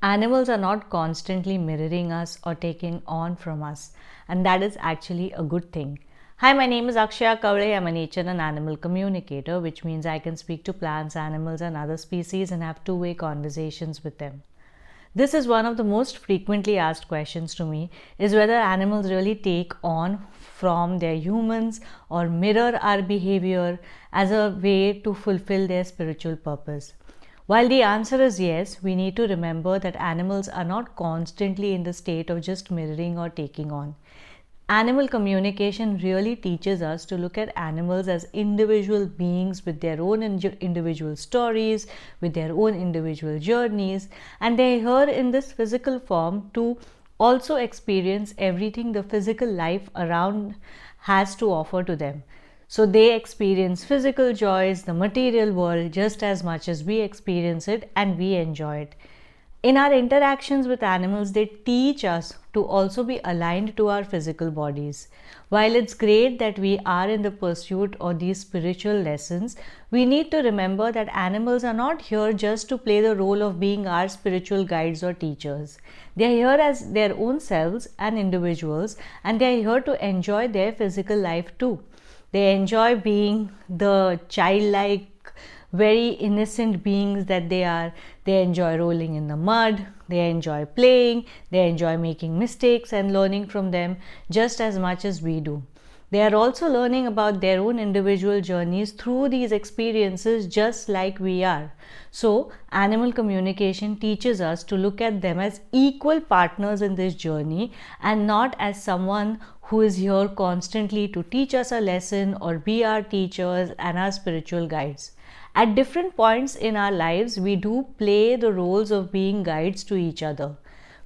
Animals are not constantly mirroring us or taking on from us, and that is actually a good thing. Hi, my name is Akshaya Kavle. I'm a nature and animal communicator, which means I can speak to plants, animals, and other species and have two-way conversations with them. This is one of the most frequently asked questions to me, is whether animals really take on from their humans or mirror our behavior as a way to fulfill their spiritual purpose. While the answer is yes, we need to remember that animals are not constantly in the state of just mirroring or taking on. Animal communication really teaches us to look at animals as individual beings with their own individual stories, with their own individual journeys, and they are here in this physical form to also experience everything the physical life around has to offer to them. So they experience physical joys, the material world, just as much as we experience it and we enjoy it. In our interactions with animals, they teach us to also be aligned to our physical bodies. While it's great that we are in the pursuit of these spiritual lessons, we need to remember that animals are not here just to play the role of being our spiritual guides or teachers. They are here as their own selves and individuals, and they are here to enjoy their physical life too. They enjoy being the childlike, very innocent beings that they are. They enjoy rolling in the mud, they enjoy playing, they enjoy making mistakes and learning from them just as much as we do. They are also learning about their own individual journeys through these experiences just like we are. So, animal communication teaches us to look at them as equal partners in this journey and not as someone who is here constantly to teach us a lesson or be our teachers and our spiritual guides. At different points in our lives, we do play the roles of being guides to each other.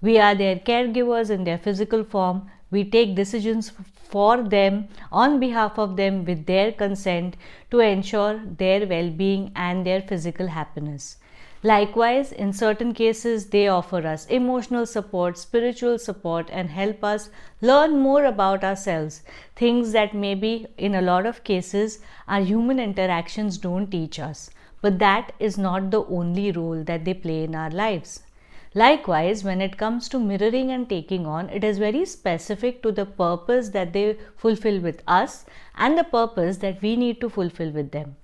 We are their caregivers in their physical form. We take decisions for them, on behalf of them, with their consent to ensure their well being and their physical happiness. Likewise, in certain cases, they offer us emotional support, spiritual support, and help us learn more about ourselves, things that maybe in a lot of cases our human interactions don't teach us. But that is not the only role that they play in our lives. Likewise, when it comes to mirroring and taking on, it is very specific to the purpose that they fulfill with us and the purpose that we need to fulfill with them.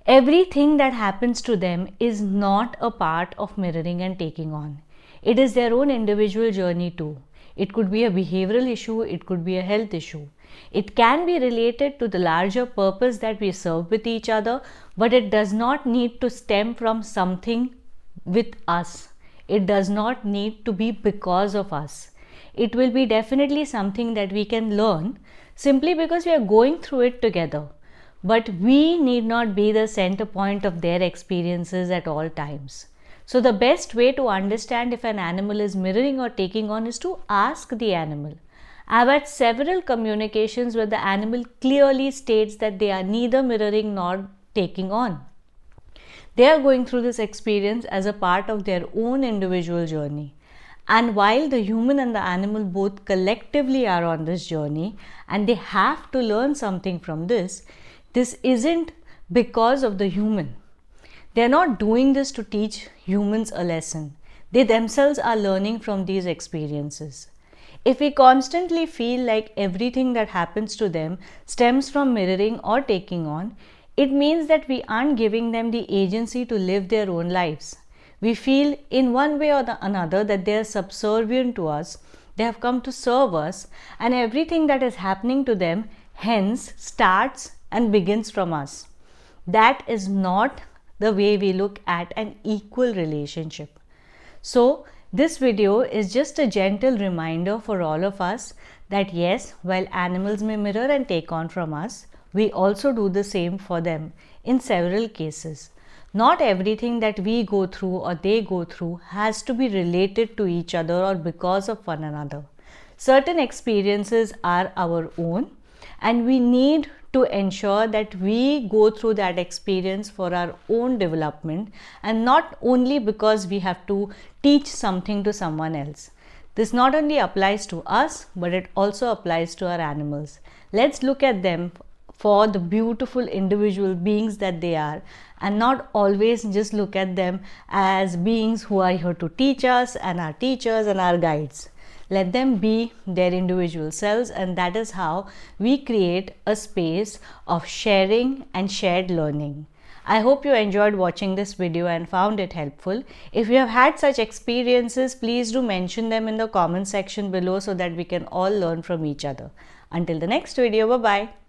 Everything that happens to them is not a part of mirroring and taking on. It is their own individual journey too. It could be a behavioral issue, it could be a health issue. It can be related to the larger purpose that we serve with each other, but it does not need to stem from something with us. It does not need to be because of us. It will be definitely something that we can learn simply because we are going through it together. But we need not be the center point of their experiences at all times. So, the best way to understand if an animal is mirroring or taking on is to ask the animal. I've had several communications where the animal clearly states that they are neither mirroring nor taking on. They are going through this experience as a part of their own individual journey. And while the human and the animal both collectively are on this journey and they have to learn something from this, this isn't because of the human. They are not doing this to teach humans a lesson. They themselves are learning from these experiences. If we constantly feel like everything that happens to them stems from mirroring or taking on, it means that we aren't giving them the agency to live their own lives. We feel in one way or another that they are subservient to us, they have come to serve us, and everything that is happening to them hence starts and begins from us. That is not the way we look at an equal relationship. So, this video is just a gentle reminder for all of us that yes, while animals may mirror and take on from us, we also do the same for them in several cases. Not everything that we go through or they go through has to be related to each other or because of one another. Certain experiences are our own, and we need to ensure that we go through that experience for our own development and not only because we have to teach something to someone else. This not only applies to us, but it also applies to our animals. Let's look at them for the beautiful individual beings that they are, and not always just look at them as beings who are here to teach us and our teachers and our guides. Let them be their individual selves, and that is how we create a space of sharing and shared learning. I hope you enjoyed watching this video and found it helpful. If you have had such experiences, please do mention them in the comment section below so that we can all learn from each other. Until the next video, bye-bye.